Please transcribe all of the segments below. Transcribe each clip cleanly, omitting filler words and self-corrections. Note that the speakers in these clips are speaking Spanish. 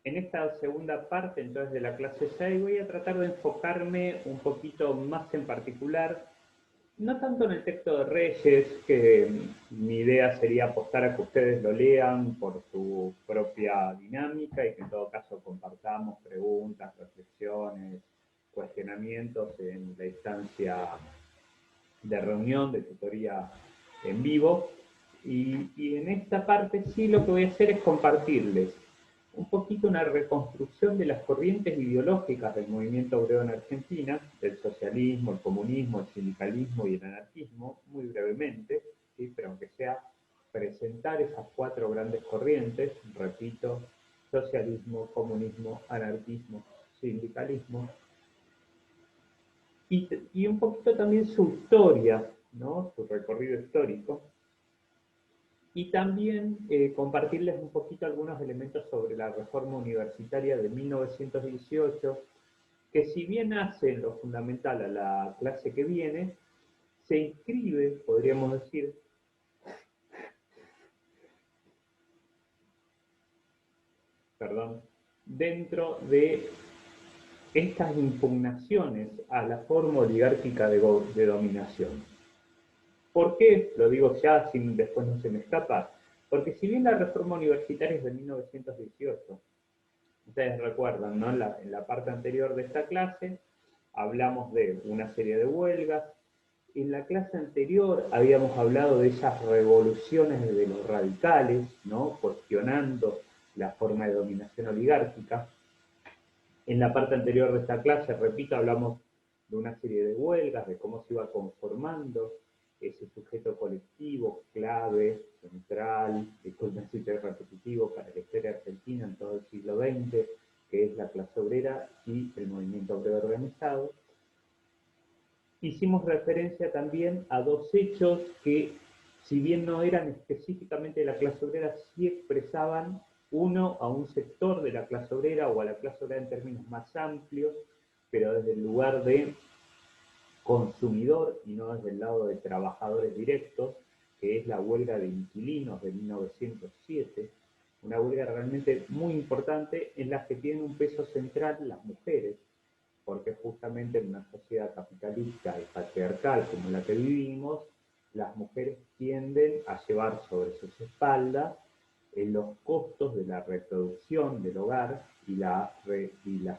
En esta segunda parte, entonces, de la clase 6, voy a tratar de enfocarme un poquito más en particular, no tanto en el texto de Reyes, que mi idea sería apostar a que ustedes lo lean por su propia dinámica y que en todo caso compartamos preguntas, reflexiones, cuestionamientos en la instancia de reunión, de tutoría en vivo. Y en esta parte sí lo que voy a hacer es compartirles un poquito una reconstrucción de las corrientes ideológicas del movimiento obrero en Argentina, del socialismo, el comunismo, el sindicalismo y el anarquismo, muy brevemente, ¿sí? Pero aunque sea presentar esas cuatro grandes corrientes, repito, socialismo, comunismo, anarquismo, sindicalismo, y un poquito también su historia, ¿no? Su recorrido histórico, y también compartirles un poquito algunos elementos sobre la reforma universitaria de 1918, que si bien hace lo fundamental a la clase que viene, se inscribe, podríamos decir, perdón, dentro de estas impugnaciones a la forma oligárquica de dominación. ¿Por qué? Lo digo ya, sin después no se me escapa. Porque si bien la reforma universitaria es de 1918, ustedes recuerdan, ¿no? En la parte anterior de esta clase hablamos de una serie de huelgas. En la clase anterior habíamos hablado de esas revoluciones de los radicales, ¿no? Cuestionando la forma de dominación oligárquica. En la parte anterior de esta clase, repito, hablamos de una serie de huelgas, de cómo se iba conformando ese sujeto colectivo clave, central, disculpen si estoy repetitivo, para la historia argentina en todo el siglo XX, que es la clase obrera y el movimiento obrero organizado. Hicimos referencia también a dos hechos que, si bien no eran específicamente de la clase obrera, sí expresaban uno a un sector de la clase obrera o a la clase obrera en términos más amplios, pero desde el lugar de consumidor y no desde el lado de trabajadores directos, que es la huelga de inquilinos de 1907, una huelga realmente muy importante en la que tienen un peso central las mujeres, porque justamente en una sociedad capitalista y patriarcal como la que vivimos, las mujeres tienden a llevar sobre sus espaldas los costos de la reproducción del hogar y la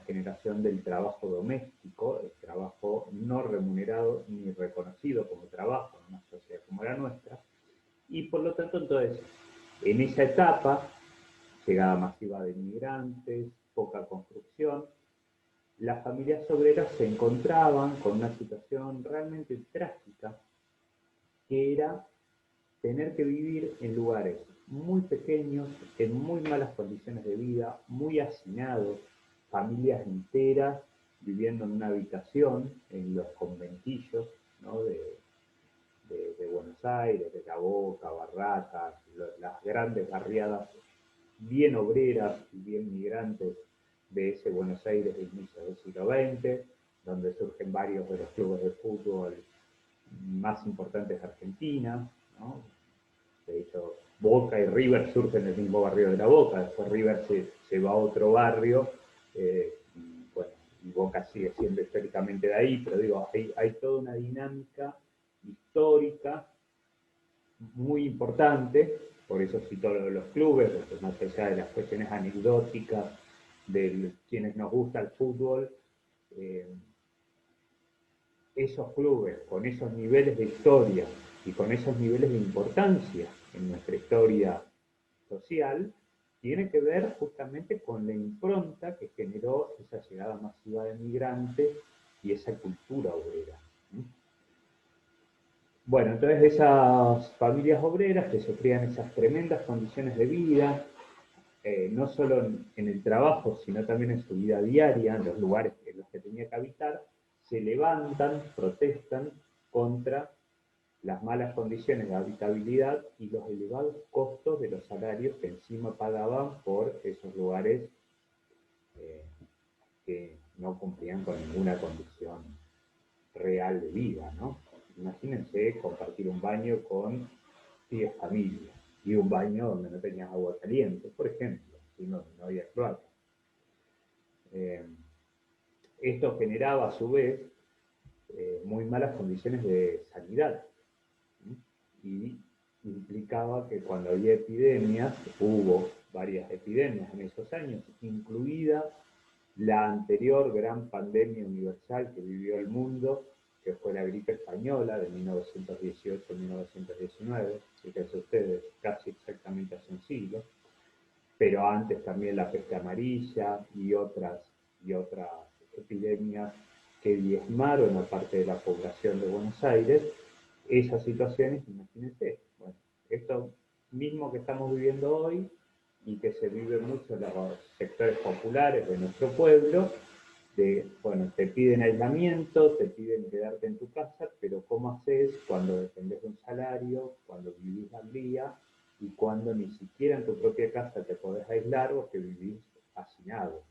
generación del trabajo doméstico, el trabajo no remunerado ni reconocido como trabajo en una sociedad como la nuestra, y por lo tanto entonces en esa etapa, llegada masiva de inmigrantes, poca construcción, las familias obreras se encontraban con una situación realmente trágica, que era tener que vivir en lugares muy pequeños, en muy malas condiciones de vida, muy hacinados, familias enteras viviendo en una habitación en los conventillos, ¿no? de Buenos Aires, de La Boca, Barracas, las grandes barriadas bien obreras y bien migrantes de ese Buenos Aires de inicios del siglo XX, donde surgen varios de los clubes de fútbol más importantes de Argentina, ¿no? De hecho, Boca y River surgen en el mismo barrio de La Boca, después River se va a otro barrio, y, bueno, y Boca sigue siendo históricamente de ahí, pero digo, hay toda una dinámica histórica muy importante, por eso cito lo de los clubes, más allá de las cuestiones anecdóticas de quienes nos gusta el fútbol, eh, esos clubes con esos niveles de historia y con esos niveles de importancia en nuestra historia social, tiene que ver justamente con la impronta que generó esa llegada masiva de migrantes y esa cultura obrera. Bueno, entonces esas familias obreras que sufrían esas tremendas condiciones de vida, no solo en el trabajo, sino también en su vida diaria, en los lugares en los que tenía que habitar, se levantan, protestan contra las malas condiciones de habitabilidad y los elevados costos de los salarios que encima pagaban por esos lugares eh, que no cumplían con ninguna condición real de vida, ¿no? Imagínense compartir un baño con 10 familias y un baño donde no tenías agua caliente, por ejemplo, si no había cloaca. Esto generaba a su vez muy malas condiciones de sanidad, ¿sí? Y implicaba que cuando había epidemias, hubo varias epidemias en esos años, incluida la anterior gran pandemia universal que vivió el mundo, que fue la gripe española de 1918-1919, fíjense ustedes, casi exactamente hace un siglo, pero antes también la peste amarilla y otras epidemias que diezmaron a parte de la población de Buenos Aires. Esas situaciones, imagínense, bueno, esto mismo que estamos viviendo hoy y que se vive mucho en los sectores populares de nuestro pueblo, bueno, te piden aislamiento, te piden quedarte en tu casa, pero ¿cómo haces cuando dependés de un salario, cuando vivís al día y cuando ni siquiera en tu propia casa te podés aislar o que vivís hacinado?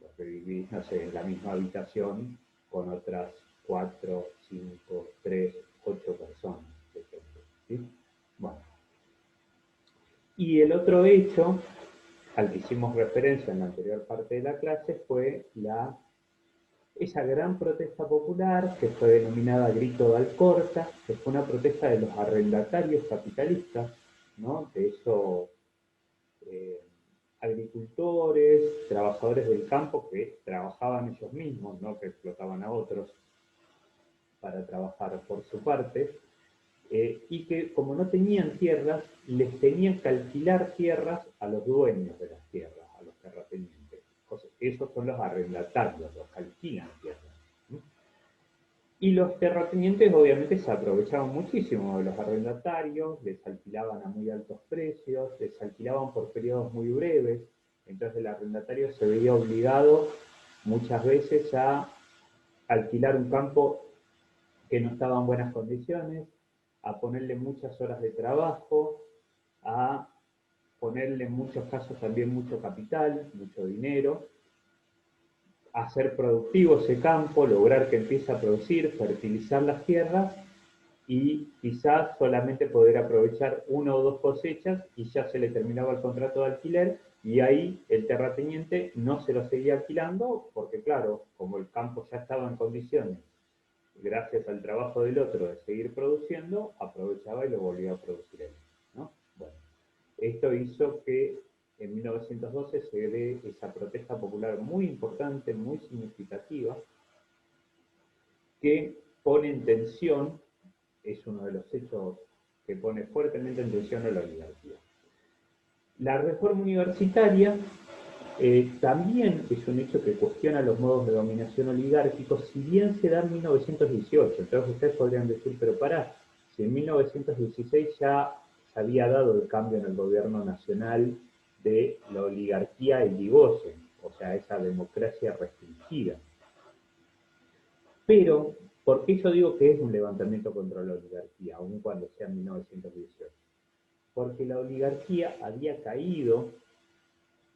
O que vivís, no sé, en la misma habitación con otras 4, 5, 3, 8 personas, por ejemplo, ¿sí? Bueno, y el otro hecho al que hicimos referencia en la anterior parte de la clase fue esa gran protesta popular que fue denominada Grito de Alcorta, que fue una protesta de los arrendatarios capitalistas, ¿no? De esos eh, agricultores, trabajadores del campo que trabajaban ellos mismos, ¿no? Que explotaban a otros para trabajar por su parte, y que como no tenían tierras, les tenían que alquilar tierras a los dueños de las tierras, a los terratenientes. Entonces, esos son los arrendatarios, los que alquilan tierras. ¿Sí? Y los terratenientes obviamente se aprovechaban muchísimo de los arrendatarios, les alquilaban a muy altos precios, les alquilaban por periodos muy breves, entonces el arrendatario se veía obligado muchas veces a alquilar un campo que no estaba en buenas condiciones, a ponerle muchas horas de trabajo, a ponerle en muchos casos también mucho capital, mucho dinero, hacer productivo ese campo, lograr que empiece a producir, fertilizar las tierras y quizás solamente poder aprovechar una o dos cosechas y ya se le terminaba el contrato de alquiler y ahí el terrateniente no se lo seguía alquilando porque claro, como el campo ya estaba en condiciones, gracias al trabajo del otro de seguir produciendo, aprovechaba y lo volvía a producir él, ¿no? Bueno, esto hizo que en 1912 se dé esa protesta popular muy importante, muy significativa, que pone en tensión, es uno de los hechos que pone fuertemente en tensión a la oligarquía. La reforma universitaria también es un hecho que cuestiona los modos de dominación oligárquicos, si bien se da en 1918. Entonces ustedes podrían decir, pero pará, si en 1916 ya se había dado el cambio en el gobierno nacional de la oligarquía y Irigoyen, o sea, esa democracia restringida. Pero, ¿por qué yo digo que es un levantamiento contra la oligarquía, aun cuando sea en 1918? Porque la oligarquía había caído,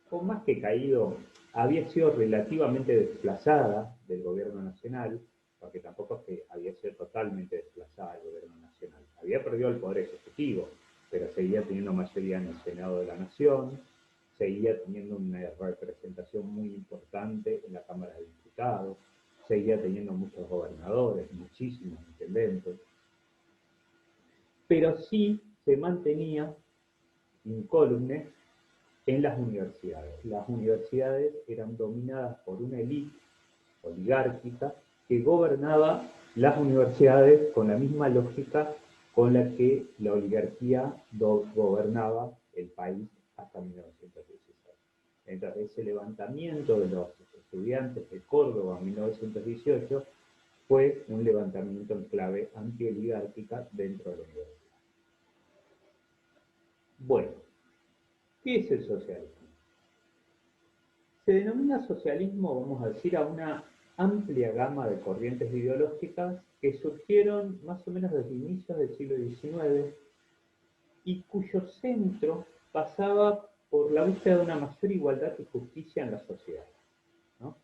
o más que caído, había sido relativamente desplazada del gobierno nacional, porque tampoco es que había sido totalmente desplazada del gobierno nacional. Había perdido el poder ejecutivo, pero seguía teniendo mayoría en el Senado de la Nación, seguía teniendo una representación muy importante en la Cámara de Diputados, seguía teniendo muchos gobernadores, muchísimos intendentes, pero sí se mantenía incólume en las universidades. Las universidades eran dominadas por una élite oligárquica que gobernaba las universidades con la misma lógica con la que la oligarquía gobernaba el país hasta 1916. Entonces, ese levantamiento de los estudiantes de Córdoba en 1918 fue un levantamiento en clave antioligárquica dentro de la universidad. Bueno, ¿qué es el socialismo? Se denomina socialismo, vamos a decir, a una amplia gama de corrientes ideológicas que surgieron más o menos desde inicios del siglo XIX y cuyo centro pasaba por la búsqueda de una mayor igualdad y justicia en la sociedad, ¿no?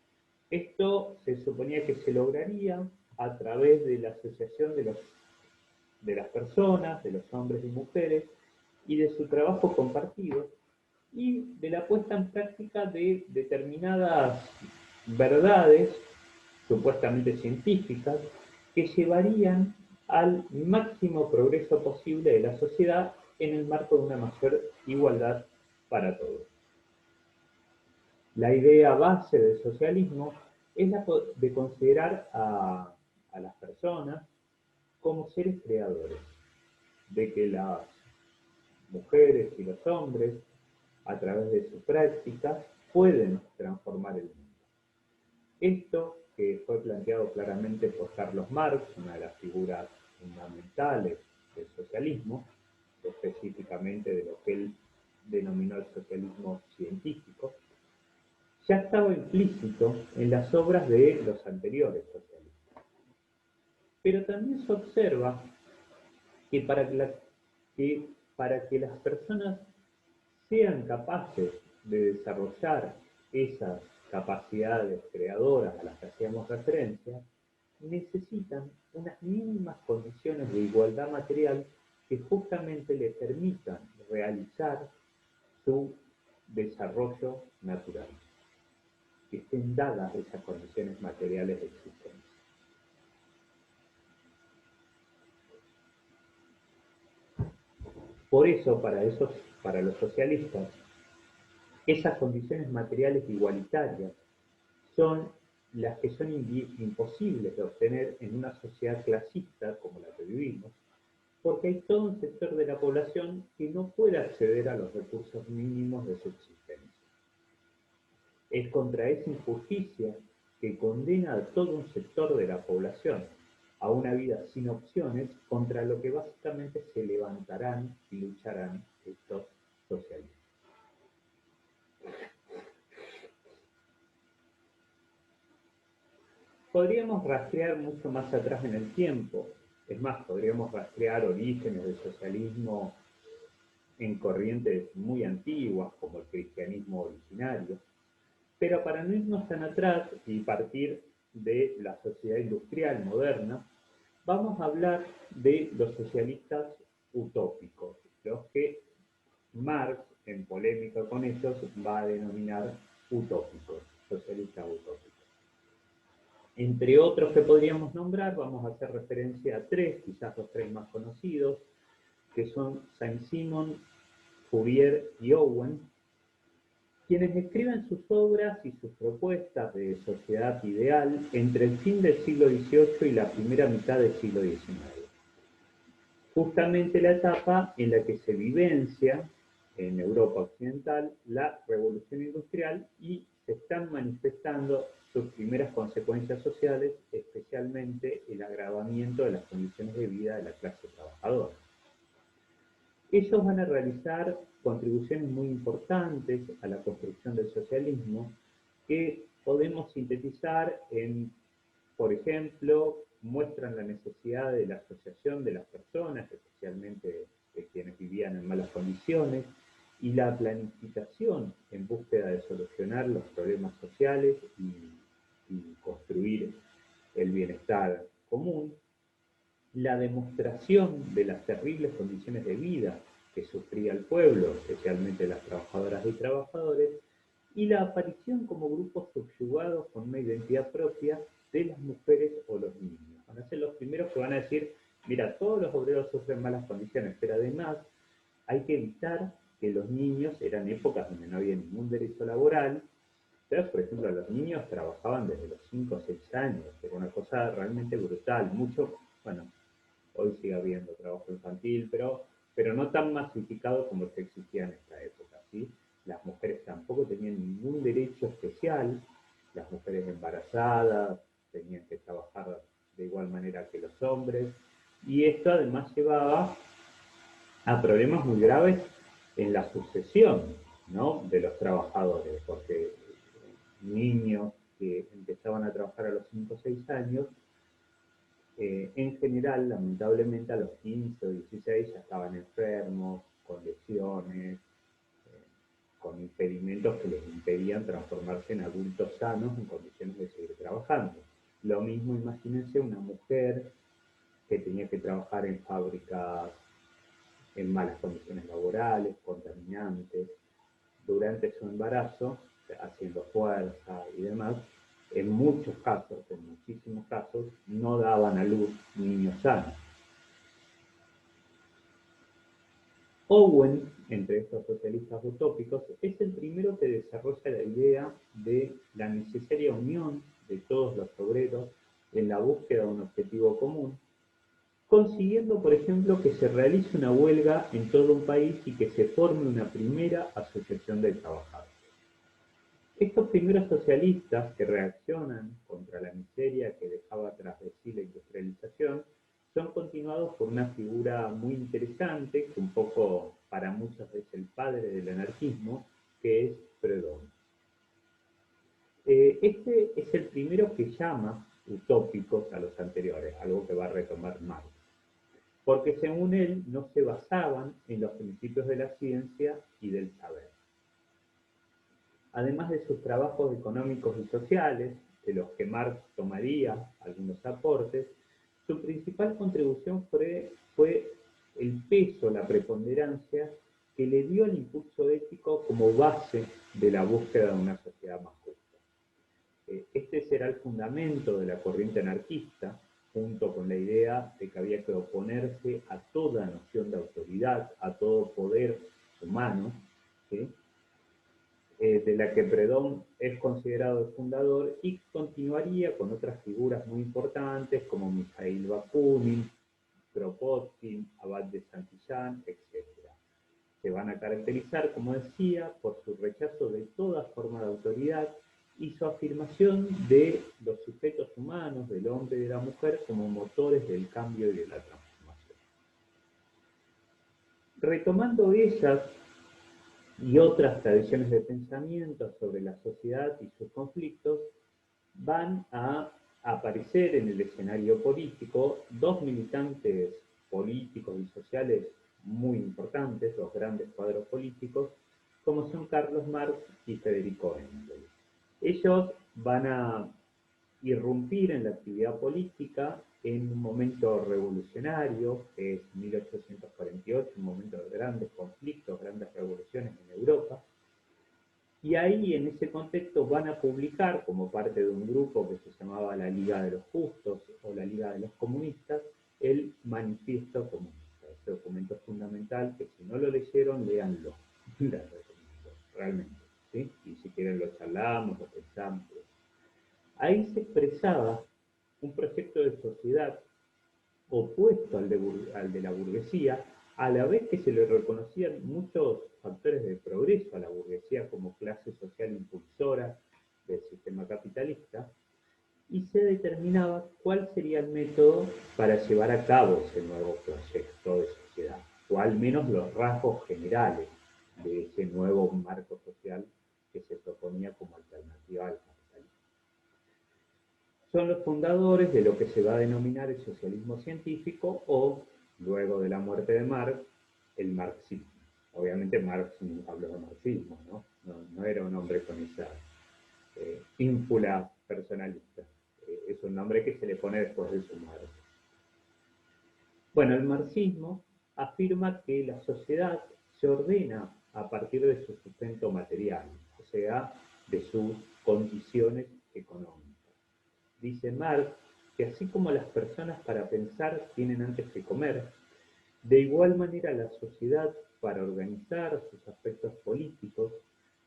Esto se suponía que se lograría a través de la asociación de las personas, de los hombres y mujeres, y de su trabajo compartido, y de la puesta en práctica de determinadas verdades supuestamente científicas que llevarían al máximo progreso posible de la sociedad en el marco de una mayor igualdad para todos. La idea base del socialismo es la de considerar a las personas como seres creadores, de que las mujeres y los hombres, a través de sus prácticas, pueden transformar el mundo. Esto, que fue planteado claramente por Carlos Marx, una de las figuras fundamentales del socialismo, específicamente de lo que él denominó el socialismo científico, ya estaba implícito en las obras de los anteriores socialistas. Pero también se observa que para que las personas sean capaces de desarrollar esas capacidades creadoras a las que hacíamos referencia, necesitan unas mínimas condiciones de igualdad material que justamente le permitan realizar su desarrollo natural, que estén dadas esas condiciones materiales de existencia. Por eso, para los socialistas, esas condiciones materiales igualitarias son las que son imposibles de obtener en una sociedad clasista como la que vivimos, porque hay todo un sector de la población que no puede acceder a los recursos mínimos de subsistencia. Es contra esa injusticia que condena a todo un sector de la población a una vida sin opciones, contra lo que básicamente se levantarán y lucharán estos socialistas. Podríamos rastrear mucho más atrás en el tiempo, es más, podríamos rastrear orígenes del socialismo en corrientes muy antiguas, como el cristianismo originario, pero para no irnos tan atrás y partir de la sociedad industrial moderna, vamos a hablar de los socialistas utópicos, los que Marx, en polémica con ellos, va a denominar utópicos, socialistas utópicos. Entre otros que podríamos nombrar, vamos a hacer referencia a tres, quizás los tres más conocidos, que son Saint-Simon, Fourier y Owen, quienes escriben sus obras y sus propuestas de sociedad ideal entre el fin del siglo XVIII y la primera mitad del siglo XIX. Justamente la etapa en la que se vivencia en Europa Occidental la revolución industrial y se están manifestando sus primeras consecuencias sociales, especialmente el agravamiento de las condiciones de vida de la clase trabajadora. Ellos van a realizar contribuciones muy importantes a la construcción del socialismo que podemos sintetizar en, por ejemplo, muestran la necesidad de la asociación de las personas, especialmente de quienes vivían en malas condiciones, y la planificación en búsqueda de solucionar los problemas sociales y construir el bienestar común, la demostración de las terribles condiciones de vida que sufría el pueblo, especialmente las trabajadoras y trabajadores, y la aparición como grupos subyugados con una identidad propia de las mujeres o los niños. Van a ser los primeros que van a decir, mira, todos los obreros sufren malas condiciones, pero además hay que evitar que los niños, eran épocas donde no había ningún derecho laboral, pero por ejemplo los niños trabajaban desde los 5 o 6 años, era una cosa realmente brutal, mucho, bueno, hoy sigue habiendo trabajo infantil, pero no tan masificado como el que existía en esta época, ¿sí? Las mujeres tampoco tenían ningún derecho especial, las mujeres embarazadas tenían que trabajar de igual manera que los hombres, y esto además llevaba a problemas muy graves en la sucesión, ¿no?, de los trabajadores, porque niños que empezaban a trabajar a los 5 o 6 años, en general, lamentablemente, a los 15 o 16 ya estaban enfermos, con lesiones, con impedimentos que les impedían transformarse en adultos sanos en condiciones de seguir trabajando. Lo mismo, imagínense una mujer que tenía que trabajar en fábricas en malas condiciones laborales, contaminantes, durante su embarazo, haciendo fuerza y demás, en muchos casos, en muchísimos casos, no daban a luz niños sanos. Owen, entre estos socialistas utópicos, es el primero que desarrolla la idea de la necesaria unión de todos los obreros en la búsqueda de un objetivo común, consiguiendo, por ejemplo, que se realice una huelga en todo un país y que se forme una primera asociación de trabajadores. Estos primeros socialistas que reaccionan contra la miseria que dejaba tras de sí la industrialización son continuados por una figura muy interesante, que un poco para muchos es el padre del anarquismo, que es Proudhon. Este es el primero que llama utópicos a los anteriores, algo que va a retomar Marx, porque según él no se basaban en los principios de la ciencia y del saber. Además de sus trabajos económicos y sociales, de los que Marx tomaría algunos aportes, su principal contribución fue el peso, la preponderancia que le dio el impulso ético como base de la búsqueda de una sociedad más justa. Este será el fundamento de la corriente anarquista, junto con la idea de que había que oponerse a toda noción de autoridad, a todo poder humano, ¿sí? De la que Proudhon es considerado el fundador y continuaría con otras figuras muy importantes como Mikhail Bakunin, Kropotkin, Abad de Santillán, etc. Se van a caracterizar, como decía, por su rechazo de toda forma de autoridad y su afirmación de los sujetos humanos, del hombre y de la mujer, como motores del cambio y de la transformación. Retomando ellas y otras tradiciones de pensamiento sobre la sociedad y sus conflictos, van a aparecer en el escenario político dos militantes políticos y sociales muy importantes, dos grandes cuadros políticos, como son Carlos Marx y Federico Engels. Ellos van a irrumpir en la actividad política en un momento revolucionario, que es 1848, un momento de grandes conflictos, grandes revoluciones en Europa, y ahí en ese contexto van a publicar, como parte de un grupo que se llamaba la Liga de los Justos o la Liga de los Comunistas, el Manifiesto Comunista, ese documento fundamental que si no lo leyeron, léanlo, les recomiendo, realmente, ¿sí? Y si quieren lo charlamos, lo pensamos. Ahí se expresaba un proyecto de sociedad opuesto al de la burguesía, a la vez que se le reconocían muchos factores de progreso a la burguesía como clase social impulsora del sistema capitalista, y se determinaba cuál sería el método para llevar a cabo ese nuevo proyecto de sociedad, o al menos los rasgos generales de ese nuevo marco social que se proponía como alternativa al capitalismo. Son los fundadores de lo que se va a denominar el socialismo científico o, luego de la muerte de Marx, el marxismo. Obviamente Marx nunca habló de marxismo, ¿no? No era un hombre con esa ínfula personalista. Es un nombre que se le pone después de su muerte. Bueno, el marxismo afirma que la sociedad se ordena a partir de su sustento material, o sea, de sus condiciones económicas. Dice Marx que así como las personas para pensar tienen antes que comer, de igual manera la sociedad para organizar sus aspectos políticos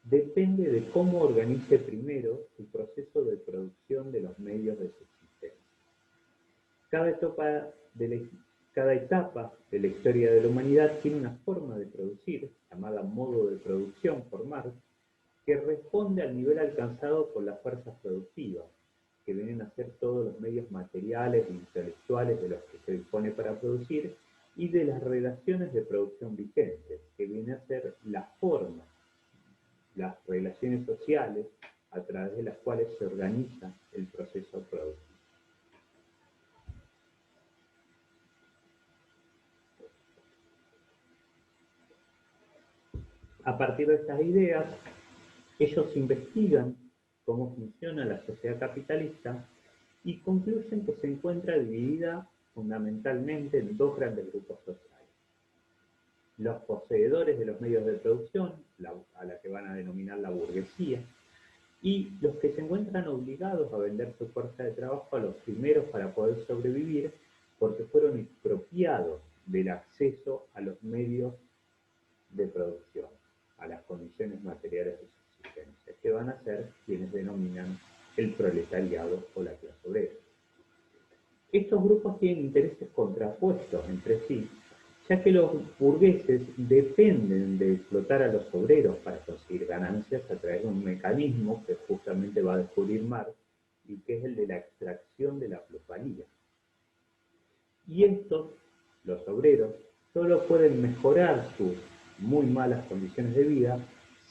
depende de cómo organice primero su proceso de producción de los medios de subsistencia. Cada etapa de la historia de la humanidad tiene una forma de producir, llamada modo de producción por Marx, que responde al nivel alcanzado por las fuerzas productivas, que vienen a ser todos los medios materiales e intelectuales de los que se dispone para producir, y de las relaciones de producción vigentes, que viene a ser la forma, las relaciones sociales a través de las cuales se organiza el proceso productivo. A partir de estas ideas, ellos investigan cómo funciona la sociedad capitalista y concluyen que se encuentra dividida fundamentalmente en dos grandes grupos sociales. Los poseedores de los medios de producción, a la que van a denominar la burguesía, y los que se encuentran obligados a vender su fuerza de trabajo a los primeros para poder sobrevivir porque fueron expropiados del acceso a los medios de producción, a las condiciones materiales de subsistencia, que van a ser quienes denominan el proletariado o la clase obrera. Estos grupos tienen intereses contrapuestos entre sí, ya que los burgueses dependen de explotar a los obreros para conseguir ganancias a través de un mecanismo que justamente va a descubrir Marx y que es el de la extracción de la plusvalía. Y estos, los obreros, solo pueden mejorar sus muy malas condiciones de vida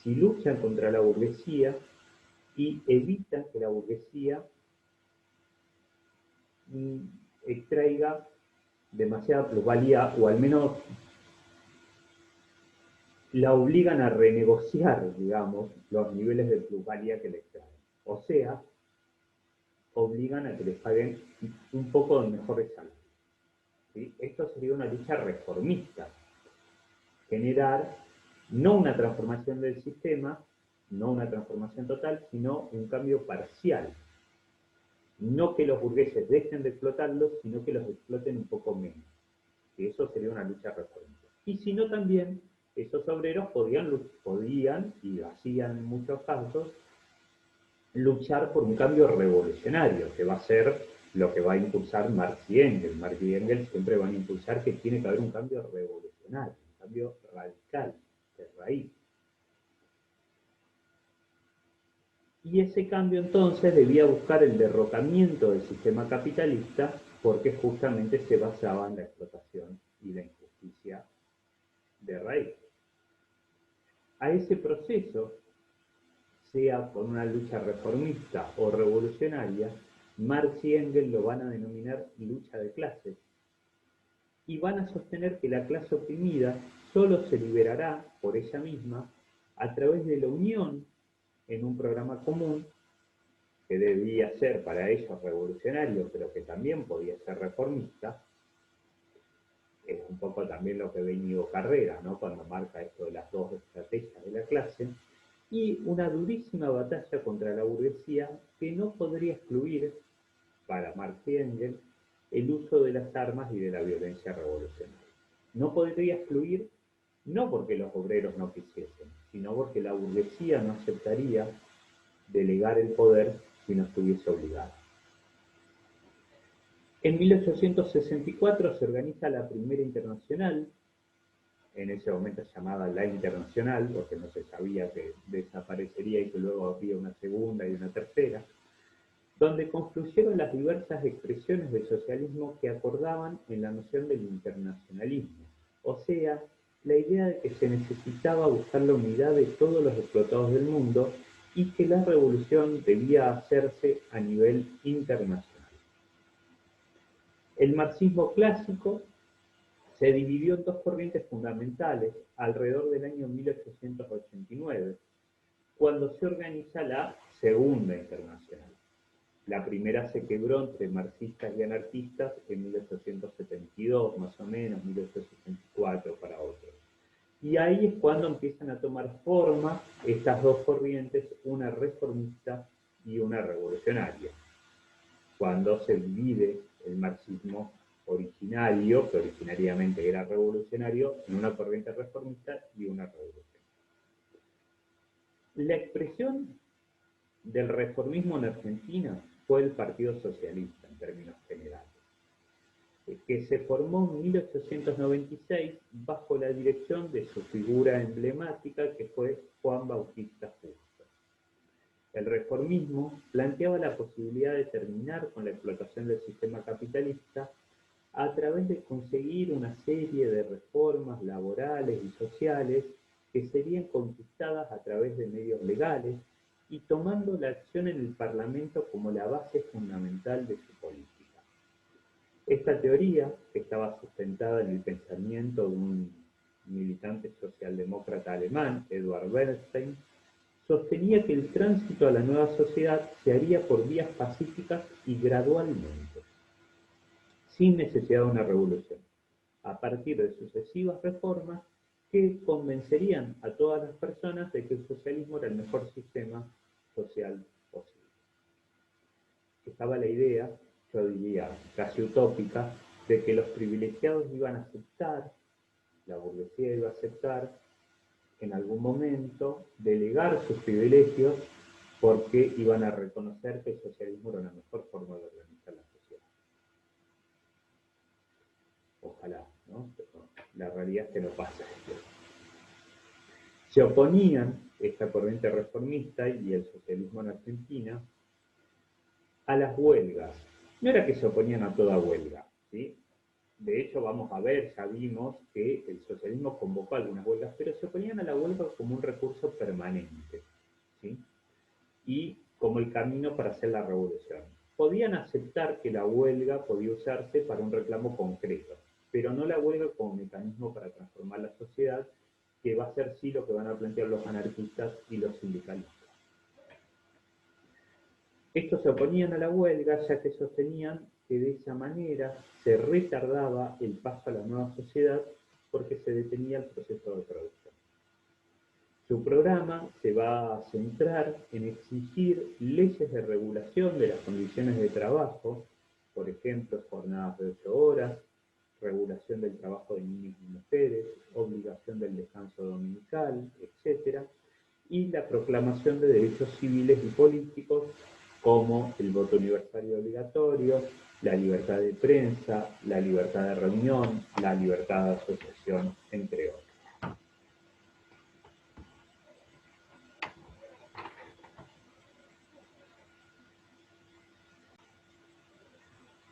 si luchan contra la burguesía y evitan que la burguesía extraiga demasiada plusvalía, o al menos la obligan a renegociar, digamos, los niveles de plusvalía que le extraen. O sea, obligan a que les paguen un poco de mejores salarios. ¿Sí? Esto sería una lucha reformista. Generar no una transformación del sistema, no una transformación total, sino un cambio parcial. No que los burgueses dejen de explotarlos, sino que los exploten un poco menos. Y eso sería una lucha reformista. Y si no, también esos obreros podían, y lo hacían en muchos casos, luchar por un cambio revolucionario, que va a ser lo que va a impulsar Marx y Engels. Marx y Engels siempre van a impulsar que tiene que haber un cambio revolucionario, un cambio radical, de raíz. Y ese cambio entonces debía buscar el derrocamiento del sistema capitalista porque justamente se basaba en la explotación y la injusticia de raíz. A ese proceso, sea por una lucha reformista o revolucionaria, Marx y Engels lo van a denominar lucha de clases y van a sostener que la clase oprimida solo se liberará por ella misma a través de la unión en un programa común que debía ser para ellos revolucionario, pero que también podía ser reformista. Es un poco también lo que ve Íñigo Carrera, ¿no? Cuando marca esto de las dos estrategias de la clase, y una durísima batalla contra la burguesía que no podría excluir, para Marx y Engels, el uso de las armas y de la violencia revolucionaria. No podría excluir, no porque los obreros no quisiesen, sino porque la burguesía no aceptaría delegar el poder si no estuviese obligada. En 1864 se organiza la Primera Internacional, en ese momento llamada la Internacional, porque no se sabía que desaparecería y que luego habría una segunda y una tercera, donde confluyeron las diversas expresiones del socialismo que acordaban en la noción del internacionalismo, o sea, la idea de que se necesitaba buscar la unidad de todos los explotados del mundo y que la revolución debía hacerse a nivel internacional. El marxismo clásico se dividió en dos corrientes fundamentales alrededor del año 1889, cuando se organiza la Segunda Internacional. La primera se quebró entre marxistas y anarquistas en 1872, más o menos, 1864 para otros. Y ahí es cuando empiezan a tomar forma estas dos corrientes, una reformista y una revolucionaria, cuando se divide el marxismo originario, que originariamente era revolucionario, en una corriente reformista y una revolucionaria. La expresión del reformismo en Argentina fue el Partido Socialista, en términos generales, que se formó en 1896 bajo la dirección de su figura emblemática, que fue Juan Bautista Justo. El reformismo planteaba la posibilidad de terminar con la explotación del sistema capitalista a través de conseguir una serie de reformas laborales y sociales que serían conquistadas a través de medios legales y tomando la acción en el Parlamento como la base fundamental de su política. Esta teoría, que estaba sustentada en el pensamiento de un militante socialdemócrata alemán, Eduard Bernstein, sostenía que el tránsito a la nueva sociedad se haría por vías pacíficas y gradualmente, sin necesidad de una revolución, a partir de sucesivas reformas que convencerían a todas las personas de que el socialismo era el mejor sistema social posible. Estaba la idea, yo diría casi utópica, de que los privilegiados iban a aceptar, la burguesía iba a aceptar en algún momento delegar sus privilegios porque iban a reconocer que el socialismo era una mejor forma de organizar la sociedad. Ojalá, ¿no? Pero la realidad es que no pasa esto. Se oponían esta corriente reformista y el socialismo en Argentina a las huelgas. No era que se oponían a toda huelga, ¿sí? De hecho, vamos a ver, ya vimos que el socialismo convocó algunas huelgas, pero se oponían a la huelga como un recurso permanente, ¿sí? Y como el camino para hacer la revolución. Podían aceptar que la huelga podía usarse para un reclamo concreto, pero no la huelga como mecanismo para transformar la sociedad, que va a ser sí lo que van a plantear los anarquistas y los sindicalistas. Estos se oponían a la huelga ya que sostenían que de esa manera se retardaba el paso a la nueva sociedad porque se detenía el proceso de producción. Su programa se va a centrar en exigir leyes de regulación de las condiciones de trabajo, por ejemplo, jornadas de 8 horas, regulación del trabajo de niños y mujeres, obligación del descanso dominical, etc., y la proclamación de derechos civiles y políticos como el voto universal obligatorio, la libertad de prensa, la libertad de reunión, la libertad de asociación, entre otros.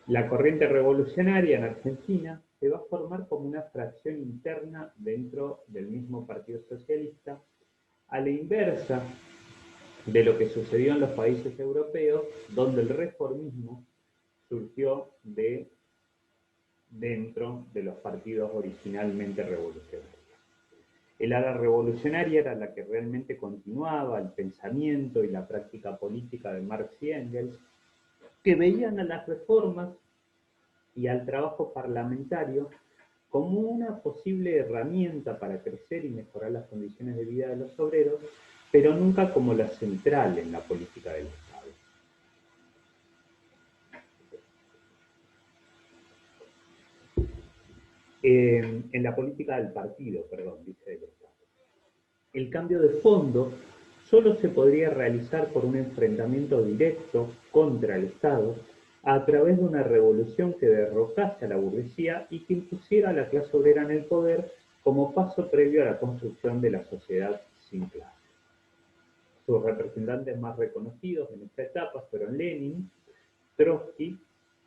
La corriente revolucionaria en Argentina se va a formar como una fracción interna dentro del mismo Partido Socialista, a la inversa de lo que sucedió en los países europeos, donde el reformismo surgió dentro de los partidos originalmente revolucionarios. El ala revolucionaria era la que realmente continuaba el pensamiento y la práctica política de Marx y Engels, que veían a las reformas y al trabajo parlamentario como una posible herramienta para crecer y mejorar las condiciones de vida de los obreros, pero nunca como la central en la política del Estado. En la política del partido, perdón, dice el Estado. El cambio de fondo solo se podría realizar por un enfrentamiento directo contra el Estado a través de una revolución que derrocase a la burguesía y que impusiera a la clase obrera en el poder como paso previo a la construcción de la sociedad sin clase. Sus representantes más reconocidos en esta etapa fueron Lenin, Trotsky,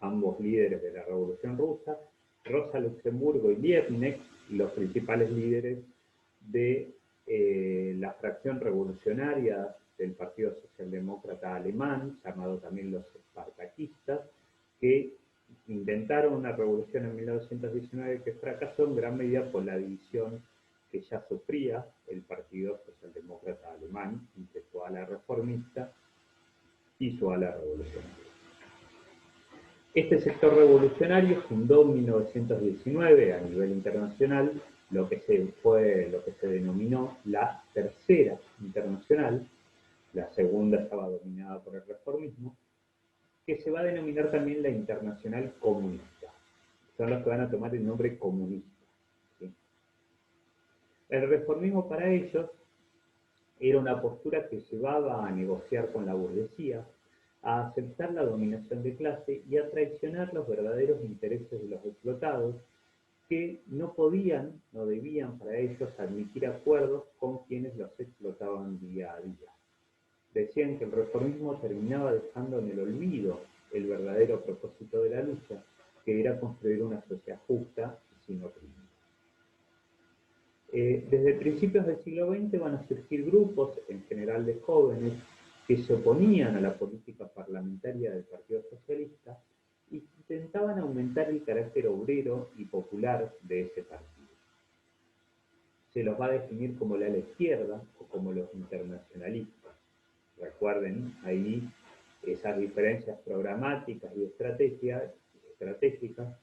ambos líderes de la Revolución Rusa, Rosa Luxemburgo y Liebknecht, los principales líderes de la fracción revolucionaria del Partido Socialdemócrata Alemán, llamado también los espartaquistas, que intentaron una revolución en 1919 que fracasó en gran medida por la división que ya sufría el Partido Socialdemócrata Alemán entre su ala reformista y su ala revolucionaria. Este sector revolucionario fundó en 1919 a nivel internacional lo que se denominó la Tercera Internacional. La segunda estaba dominada por el reformismo, que se va a denominar también la Internacional Comunista. Son los que van a tomar el nombre comunista, ¿sí? El reformismo para ellos era una postura que llevaba a negociar con la burguesía, a aceptar la dominación de clase y a traicionar los verdaderos intereses de los explotados, que no podían, no debían para ellos admitir acuerdos con quienes los explotaban día a día. Decían que el reformismo terminaba dejando en el olvido el verdadero propósito de la lucha, que era construir una sociedad justa y sin oprimidos. Desde principios del siglo XX van a surgir grupos, en general de jóvenes, que se oponían a la política parlamentaria del Partido Socialista y intentaban aumentar el carácter obrero y popular de ese partido. Se los va a definir como la ala izquierda o como los internacionalistas. Recuerden ahí esas diferencias programáticas y estratégicas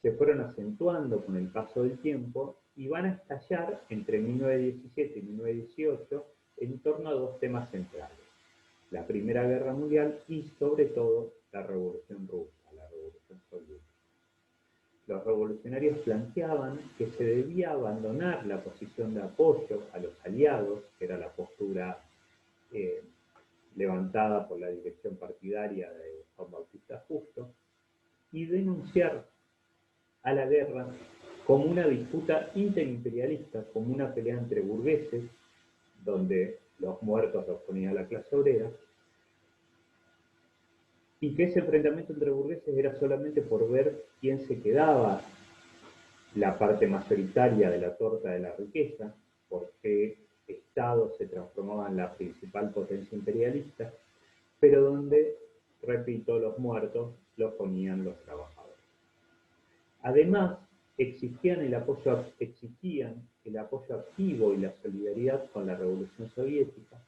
se fueron acentuando con el paso del tiempo y van a estallar entre 1917 y 1918 en torno a dos temas centrales. la Primera Guerra Mundial y sobre todo la Revolución Rusa, la Revolución Soviética. Los revolucionarios planteaban que se debía abandonar la posición de apoyo a los aliados, que era la postura eh, levantada por la dirección partidaria de Juan Bautista Justo, y denunciar a la guerra como una disputa interimperialista, como una pelea entre burgueses, donde los muertos los ponía la clase obrera, y que ese enfrentamiento entre burgueses era solamente por ver quién se quedaba la parte mayoritaria de la torta de la riqueza, porque Estado se transformaba en la principal potencia imperialista, pero donde, repito, los muertos los ponían los trabajadores. Además, exigían el apoyo activo y la solidaridad con la Revolución Soviética.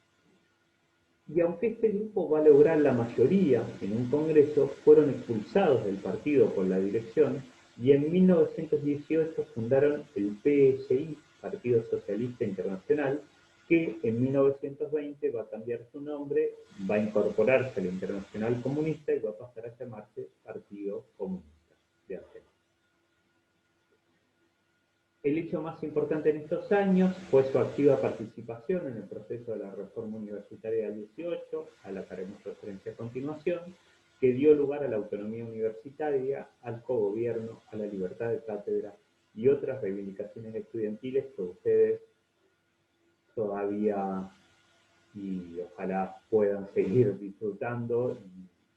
Y aunque este grupo va a lograr la mayoría en un congreso, fueron expulsados del partido por la dirección y en 1918 fundaron el PSI, Partido Socialista Internacional, que en 1920 va a cambiar su nombre, va a incorporarse a la Internacional Comunista y va a pasar a llamarse Partido Comunista de Argentina. El hecho más importante en estos años fue su activa participación en el proceso de la reforma universitaria del 18, a la que haremos referencia a continuación, que dio lugar a la autonomía universitaria, al cogobierno, a la libertad de cátedra y otras reivindicaciones estudiantiles que ustedes todavía y ojalá puedan seguir disfrutando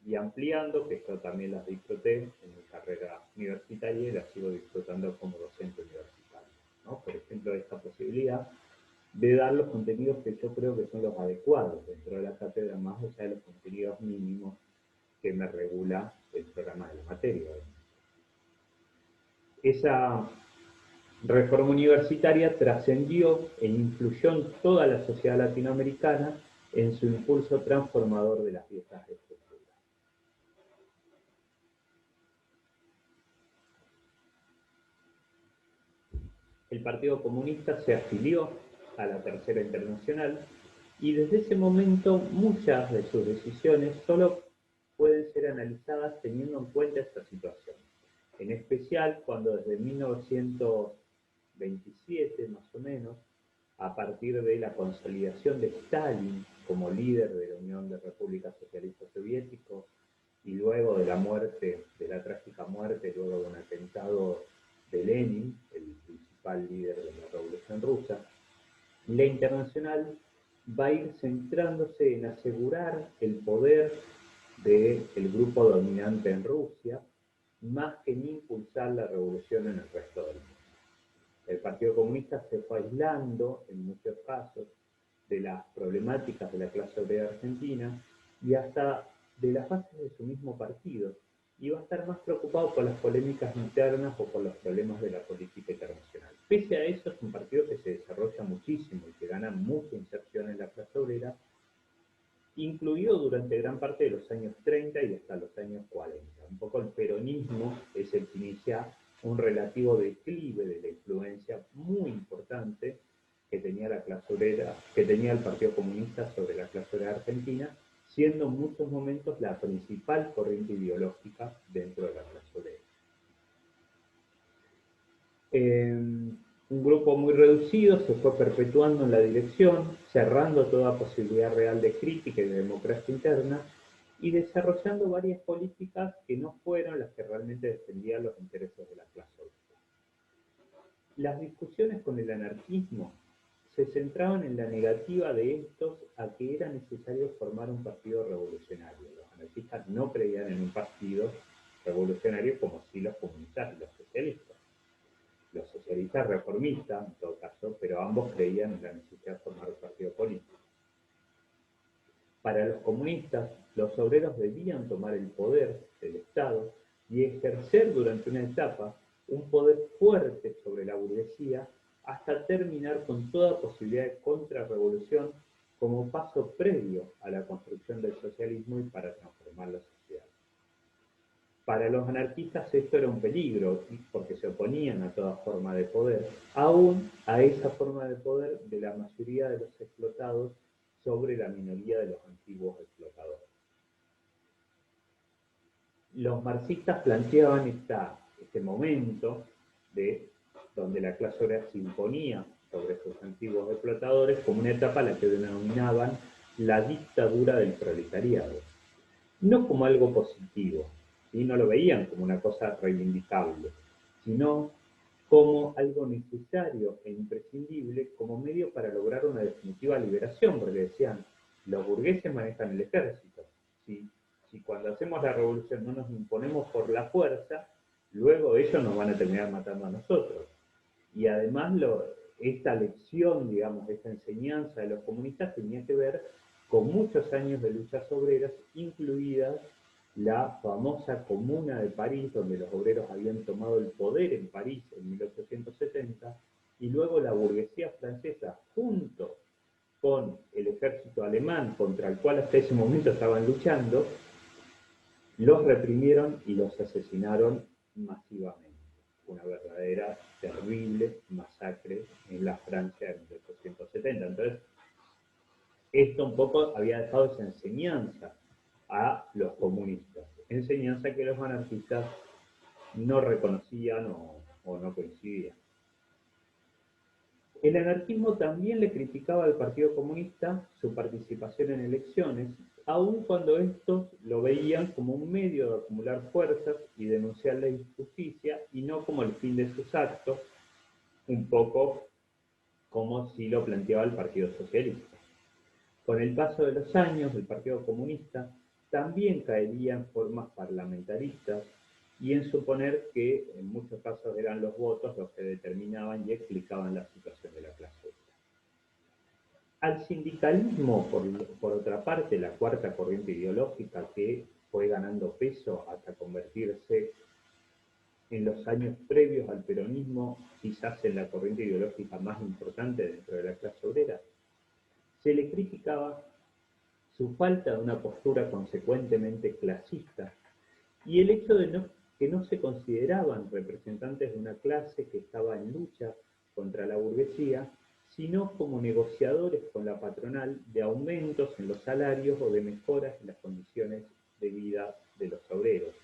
y ampliando, que esto también las disfruté en mi carrera universitaria y las sigo disfrutando como docente universitario, ¿no? Por ejemplo, esta posibilidad de dar los contenidos que yo creo que son los adecuados dentro de la cátedra, más allá de los contenidos mínimos que me regula el programa de la materia. Esa reforma universitaria trascendió e influyó en toda la sociedad latinoamericana en su impulso transformador de las viejas estructuras. El Partido Comunista se afilió a la Tercera Internacional y desde ese momento muchas de sus decisiones solo pueden ser analizadas teniendo en cuenta esta situación. En especial cuando desde 1927 más o menos, a partir de la consolidación de Stalin como líder de la Unión de Repúblicas Socialistas Soviéticos y luego de la muerte, de la trágica muerte, luego de un atentado de Lenin, el principal líder de la Revolución Rusa, la Internacional va a ir centrándose en asegurar el poder del grupo dominante en Rusia, más que en impulsar la revolución en el resto del mundo. El Partido Comunista se fue aislando, en muchos casos, de las problemáticas de la clase obrera argentina y hasta de las bases de su mismo partido, y va a estar más preocupado por las polémicas internas o por los problemas de la política internacional. Pese a eso, es un partido que se desarrolla muchísimo y que gana mucha inserción en la clase obrera, incluido durante gran parte de los años 30 y hasta los años 40. Un poco el peronismo es el que inicia un relativo declive de la influencia muy importante que tenía la clase obrera, que tenía el Partido Comunista sobre la clase obrera argentina, siendo en muchos momentos la principal corriente ideológica dentro de la clase obrera. Un grupo muy reducido se fue perpetuando en la dirección, cerrando toda posibilidad real de crítica y de democracia interna, y desarrollando varias políticas que no fueron las que realmente defendían los intereses de la clase obrera. Las discusiones con el anarquismo se centraban en la negativa de estos a que era necesario formar un partido revolucionario. Los anarquistas no creían en un partido revolucionario como sí los comunistas y los socialistas. Los socialistas reformistas, en todo caso, pero ambos creían en la necesidad de formar un partido político. Para los comunistas, los obreros debían tomar el poder del Estado y ejercer durante una etapa un poder fuerte sobre la burguesía hasta terminar con toda posibilidad de contrarrevolución como paso previo a la construcción del socialismo y para transformar la sociedad. Para los anarquistas esto era un peligro, porque se oponían a toda forma de poder, aún a esa forma de poder de la mayoría de los explotados sobre la minoría de los antiguos antiguos explotadores. Los marxistas planteaban este momento donde la clase obrera se imponía sobre sus antiguos explotadores como una etapa a la que denominaban la dictadura del proletariado. No como algo positivo, ¿sí? No lo veían como una cosa reivindicable, sino como algo necesario e imprescindible como medio para lograr una definitiva liberación, porque decían, los burgueses manejan el ejército. Si cuando hacemos la revolución no nos imponemos por la fuerza, luego ellos nos van a terminar matando a nosotros. Y además esta lección, digamos, esta enseñanza de los comunistas tenía que ver con muchos años de luchas obreras, incluidas la famosa Comuna de París, donde los obreros habían tomado el poder en París en 1870, y luego la burguesía francesa, junto con el ejército alemán, contra el cual hasta ese momento estaban luchando, los reprimieron y los asesinaron masivamente. Una verdadera, terrible masacre en la Francia de 1870. Entonces, esto un poco había dejado esa enseñanza a los comunistas, enseñanza que los anarquistas no reconocían o no coincidían. El anarquismo también le criticaba al Partido Comunista su participación en elecciones, aun cuando estos lo veían como un medio de acumular fuerzas y denunciar la injusticia, y no como el fin de sus actos, un poco como si lo planteaba el Partido Socialista. Con el paso de los años, el Partido Comunista también caería en formas parlamentaristas y en suponer que en muchos casos eran los votos los que determinaban y explicaban la situación de la clase obrera. Al sindicalismo, por otra parte, la cuarta corriente ideológica que fue ganando peso hasta convertirse en los años previos al peronismo, quizás en la corriente ideológica más importante dentro de la clase obrera, se le criticaba su falta de una postura consecuentemente clasista y el hecho de que no se consideraban representantes de una clase que estaba en lucha contra la burguesía, sino como negociadores con la patronal de aumentos en los salarios o de mejoras en las condiciones de vida de los obreros.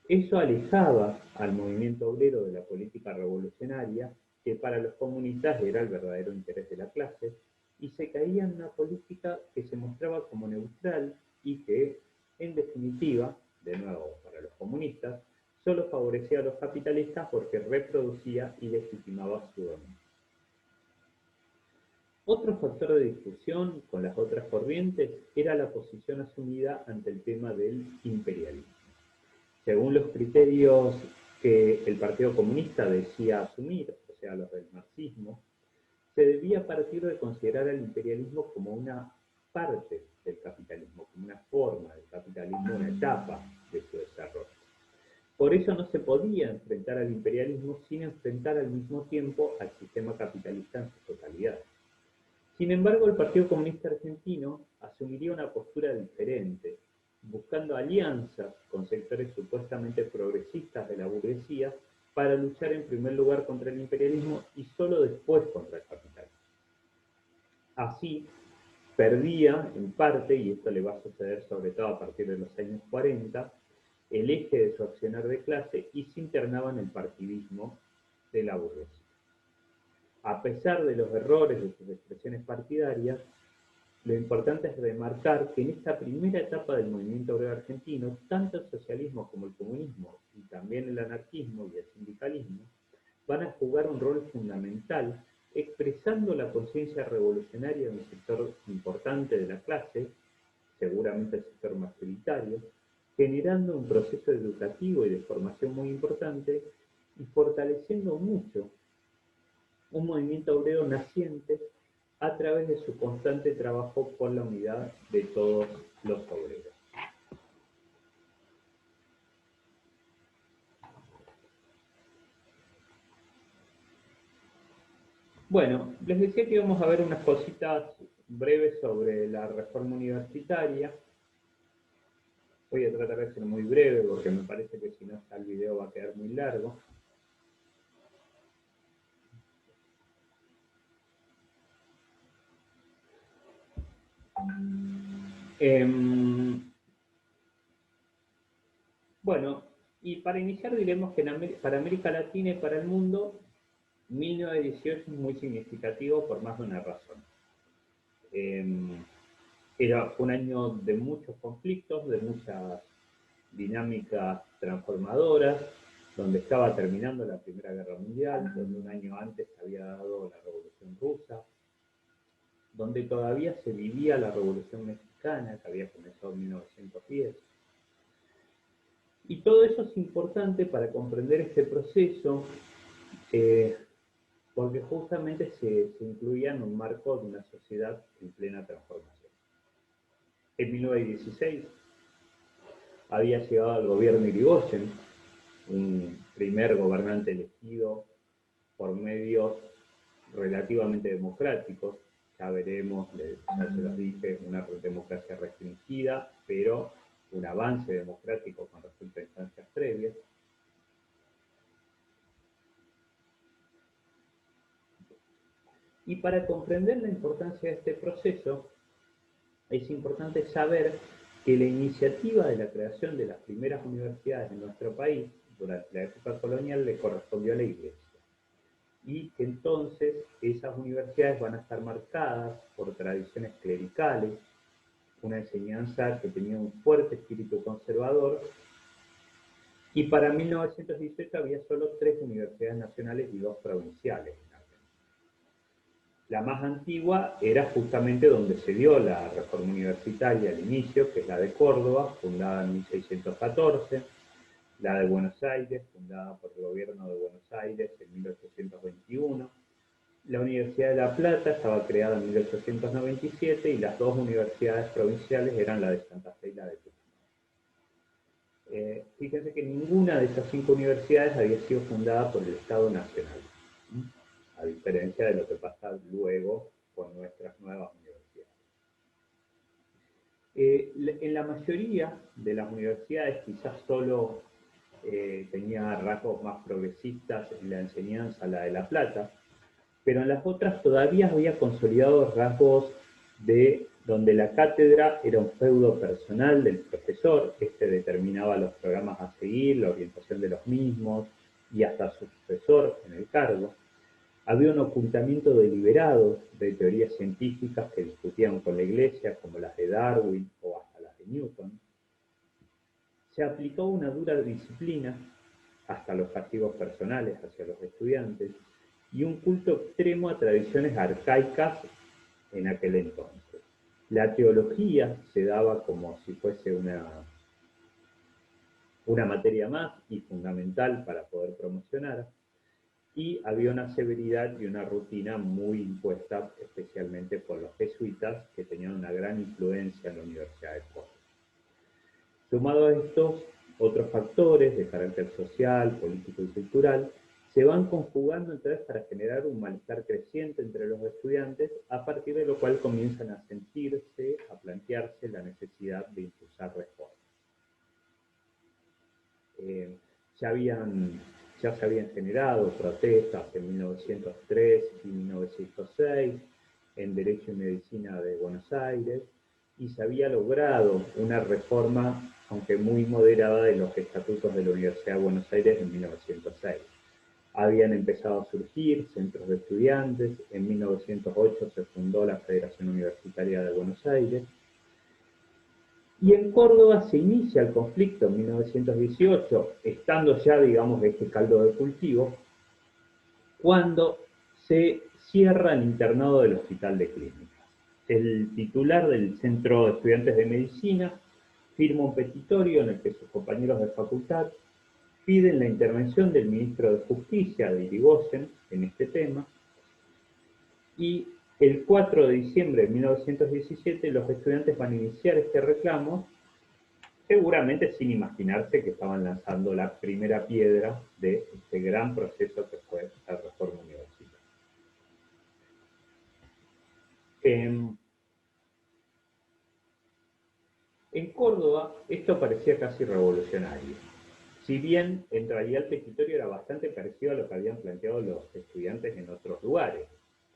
Eso alejaba al movimiento obrero de la política revolucionaria, que para los comunistas era el verdadero interés de la clase, y se caía en una política que se mostraba como neutral y que, en definitiva, de nuevo para los comunistas, solo favorecía a los capitalistas porque reproducía y legitimaba su dominio. Otro factor de discusión con las otras corrientes era la posición asumida ante el tema del imperialismo. Según los criterios que el Partido Comunista decía asumir, o sea, los del marxismo, se debía partir de considerar al imperialismo como una parte del capitalismo, como una forma del capitalismo, una etapa de su desarrollo. Por eso no se podía enfrentar al imperialismo sin enfrentar al mismo tiempo al sistema capitalista en su totalidad. Sin embargo, el Partido Comunista Argentino asumiría una postura diferente, buscando alianzas con sectores supuestamente progresistas de la burguesía para luchar en primer lugar contra el imperialismo y solo después contra el capital. Así, perdía en parte, y esto le va a suceder sobre todo a partir de los años 40, el eje de su accionar de clase y se internaba en el partidismo de la burguesía. A pesar de los errores de sus expresiones partidarias, lo importante es remarcar que en esta primera etapa del movimiento obrero argentino, tanto el socialismo como el comunismo, y también el anarquismo y el sindicalismo, van a jugar un rol fundamental expresando la conciencia revolucionaria de un sector importante de la clase, seguramente el sector mayoritario, generando un proceso educativo y de formación muy importante y fortaleciendo mucho un movimiento obrero naciente a través de su constante trabajo por la unidad de todos los obreros. Bueno, les decía que íbamos a ver unas cositas breves sobre la reforma universitaria. Voy a tratar de ser muy breve porque me parece que si no está el video va a quedar muy largo. Bueno, y para iniciar diremos que para América Latina y para el mundo, 1918 es muy significativo por más de una razón. Era un año de muchos conflictos, de muchas dinámicas transformadoras, donde estaba terminando la Primera Guerra Mundial, donde un año antes había dado la Revolución Rusa, donde todavía se vivía la Revolución Mexicana, que había comenzado en 1910. Y todo eso es importante para comprender este proceso, porque justamente se incluía en un marco de una sociedad en plena transformación. En 1916 había llegado al gobierno Irigoyen, un primer gobernante elegido por medios relativamente democráticos. Ya veremos, ya se los dije, una democracia restringida, pero un avance democrático con respecto a instancias previas. Y para comprender la importancia de este proceso, es importante saber que la iniciativa de la creación de las primeras universidades en nuestro país durante la época colonial le correspondió a la Iglesia. Y que entonces esas universidades van a estar marcadas por tradiciones clericales, una enseñanza que tenía un fuerte espíritu conservador, y para 1918 había solo 3 universidades nacionales y 2 provinciales. La más antigua era justamente donde se dio la reforma universitaria al inicio, que es la de Córdoba, fundada en 1614, la de Buenos Aires, fundada por el gobierno de Buenos Aires en 1821, la Universidad de La Plata estaba creada en 1897 y las 2 universidades provinciales eran la de Santa Fe y la de Tucumán. Fíjense que ninguna de estas 5 universidades había sido fundada por el Estado Nacional, a diferencia de lo que pasa luego con nuestras nuevas universidades. En la mayoría de las universidades, quizás solo tenía rasgos más progresistas en la enseñanza, la de La Plata, pero en las otras todavía había consolidado rasgos de donde la cátedra era un feudo personal del profesor, este determinaba los programas a seguir, la orientación de los mismos y hasta su sucesor en el cargo. Había un ocultamiento deliberado de teorías científicas que discutían con la Iglesia, como las de Darwin o hasta las de Newton. Se aplicó una dura disciplina, hasta los castigos personales hacia los estudiantes, y un culto extremo a tradiciones arcaicas en aquel entonces. La teología se daba como si fuese una materia más y fundamental para poder promocionar, y había una severidad y una rutina muy impuesta, especialmente por los jesuitas, que tenían una gran influencia en la Universidad de Córdoba. Sumado a estos otros factores de carácter social, político y cultural, se van conjugando entonces para generar un malestar creciente entre los estudiantes, a partir de lo cual comienzan a sentirse, a plantearse la necesidad de impulsar reformas. Ya se habían generado protestas en 1903 y 1906 en Derecho y Medicina de Buenos Aires, y se había logrado una reforma, aunque muy moderada, de los estatutos de la Universidad de Buenos Aires en 1906. Habían empezado a surgir centros de estudiantes, en 1908 se fundó la Federación Universitaria de Buenos Aires, y en Córdoba se inicia el conflicto en 1918, estando ya, digamos, este caldo de cultivo, cuando se cierra el internado del Hospital de Clínicas. El titular del Centro de Estudiantes de Medicina firma un petitorio en el que sus compañeros de facultad piden la intervención del ministro de Justicia, de Irigoyen, en este tema, y el 4 de diciembre de 1917 los estudiantes van a iniciar este reclamo, seguramente sin imaginarse que estaban lanzando la primera piedra de este gran proceso que fue la reforma universitaria. En Córdoba esto parecía casi revolucionario. Si bien en realidad el petitorio era bastante parecido a lo que habían planteado los estudiantes en otros lugares,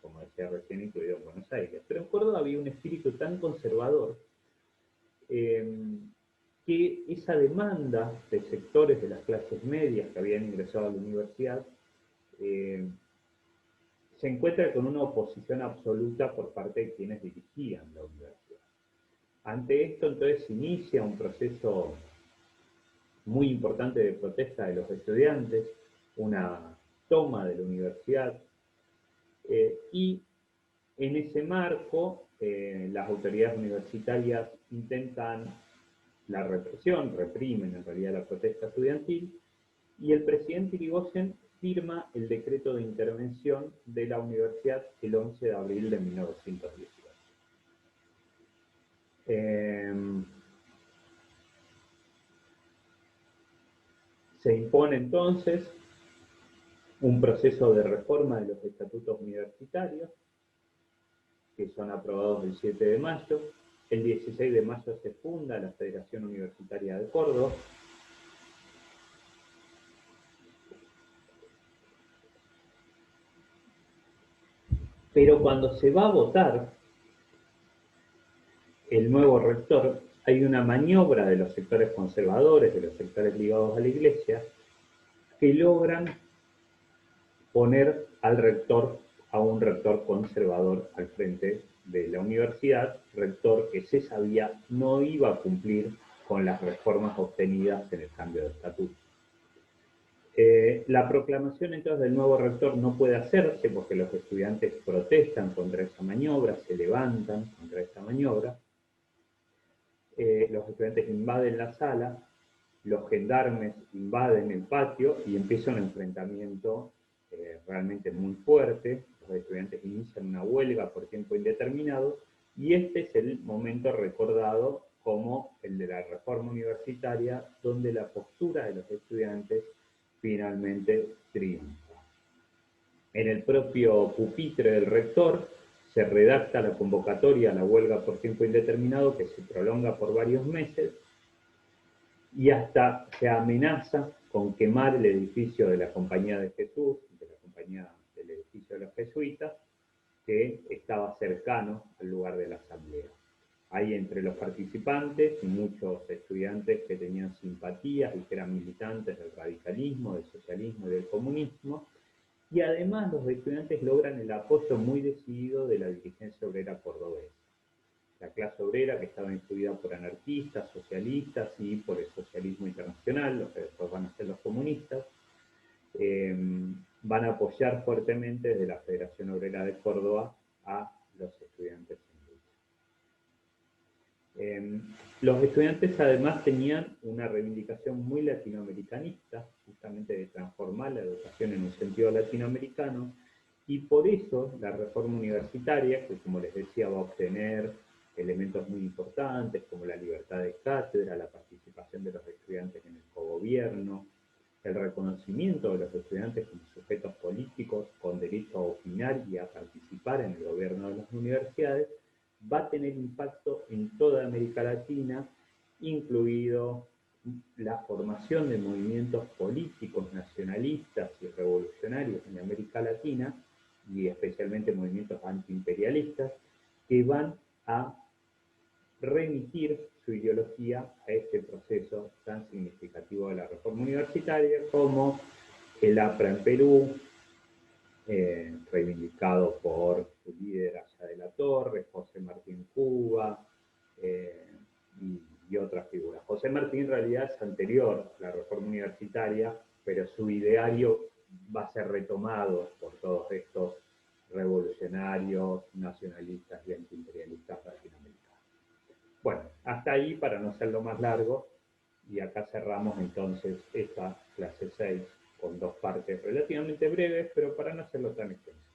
como decía recién, incluido en Buenos Aires. Pero en Córdoba había un espíritu tan conservador que esa demanda de sectores de las clases medias que habían ingresado a la universidad se encuentra con una oposición absoluta por parte de quienes dirigían la universidad. Ante esto, entonces, se inicia un proceso muy importante de protesta de los estudiantes, una toma de la universidad, y en ese marco las autoridades universitarias intentan la represión, reprimen en realidad la protesta estudiantil, y el presidente Irigoyen firma el decreto de intervención de la universidad el 11 de abril de 1918. Se impone entonces un proceso de reforma de los estatutos universitarios, que son aprobados el 7 de mayo. El 16 de mayo se funda la Federación Universitaria de Córdoba. Pero cuando se va a votar el nuevo rector, hay una maniobra de los sectores conservadores, de los sectores ligados a la Iglesia, que logran poner al rector, a un rector conservador al frente de la universidad, rector que se sabía no iba a cumplir con las reformas obtenidas en el cambio de estatuto. La proclamación entonces del nuevo rector no puede hacerse porque los estudiantes protestan contra esa maniobra, se levantan contra esa maniobra. Los estudiantes invaden la sala, los gendarmes invaden el patio y empieza un enfrentamiento realmente muy fuerte. Los estudiantes inician una huelga por tiempo indeterminado y este es el momento recordado como el de la reforma universitaria, donde la postura de los estudiantes finalmente triunfa. En el propio pupitre del rector se redacta la convocatoria a la huelga por tiempo indeterminado que se prolonga por varios meses y hasta se amenaza con quemar el edificio de la Compañía de Jesús, de la compañía del edificio de los jesuitas, que estaba cercano al lugar de la asamblea. Hay entre los participantes muchos estudiantes que tenían simpatías y que eran militantes del radicalismo, del socialismo y del comunismo, y además los estudiantes logran el apoyo muy decidido de la dirigencia obrera cordobesa. La clase obrera, que estaba influida por anarquistas, socialistas y por el socialismo internacional, los que después van a ser los comunistas, van a apoyar fuertemente desde la Federación Obrera de Córdoba a los estudiantes en lucha. Los estudiantes además tenían una reivindicación muy latinoamericanista, justamente de transformar la educación en un sentido latinoamericano, y por eso la reforma universitaria, que como les decía va a obtener elementos muy importantes como la libertad de cátedra, la participación de los estudiantes en el cogobierno, el reconocimiento de los estudiantes como sujetos políticos con derecho a opinar y a participar en el gobierno de las universidades, va a tener impacto en toda América Latina, incluido la formación de movimientos políticos nacionalistas y revolucionarios en América Latina, y especialmente movimientos antiimperialistas, que van a remitir su ideología a este proceso tan significativo de la reforma universitaria, como el APRA en Perú, reivindicado por su líder Allá de la Torre, José Martín Cuba y otras figuras. José Martín en realidad es anterior a la reforma universitaria, pero su ideario va a ser retomado por todos estos revolucionarios, nacionalistas y antiimperialistas latinoamericanos. Bueno, hasta ahí para no hacerlo más largo, y acá cerramos entonces esta clase 6 con dos partes relativamente breves, pero para no hacerlo tan extenso.